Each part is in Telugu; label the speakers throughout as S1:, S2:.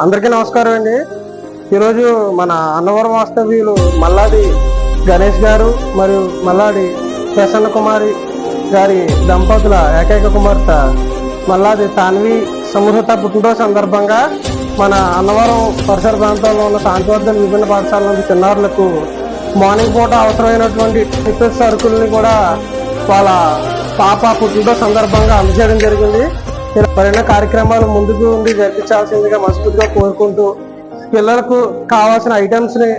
S1: అందరికీ నమస్కారం అండి. ఈరోజు మన అన్నవరం వాస్తవ్యులు మల్లాది గణేష్ గారు మరియు మల్లాది ప్రసన్న కుమారి గారి దంపతుల ఏకైక కుమార్తె మల్లాది తాన్వి సమృత పుట్టినరోజు సందర్భంగా మన అన్నవరం పరిసర ప్రాంతాల్లో ఉన్న శాంతివర్ధన విభిన్న పాఠశాలలోని చిన్నారులకు మార్నింగ్ పూట అవసరమైనటువంటి టిఫిన్ సరుకుల్ని కూడా వాళ్ళ పాప పుట్టినరోజు సందర్భంగా అందజేయడం జరిగింది. మరిన్న కార్యక్రమాలు ముందుకు ఉండి జరిపించాల్సిందిగా మనస్ఫూర్తిగా కోరుకుంటూ పిల్లలకు కావాల్సిన ఐటమ్స్ ని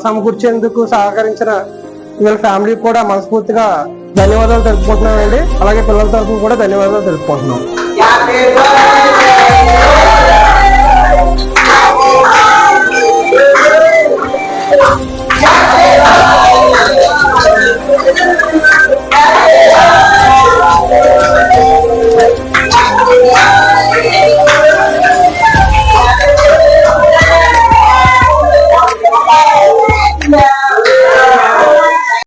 S1: సమకూర్చేందుకు సహకరించిన వీళ్ళ ఫ్యామిలీకి కూడా మనస్ఫూర్తిగా ధన్యవాదాలు తెలుపుకుంటున్నామండి. అలాగే పిల్లల తరఫున కూడా ధన్యవాదాలు తెలుపుకుంటున్నాం.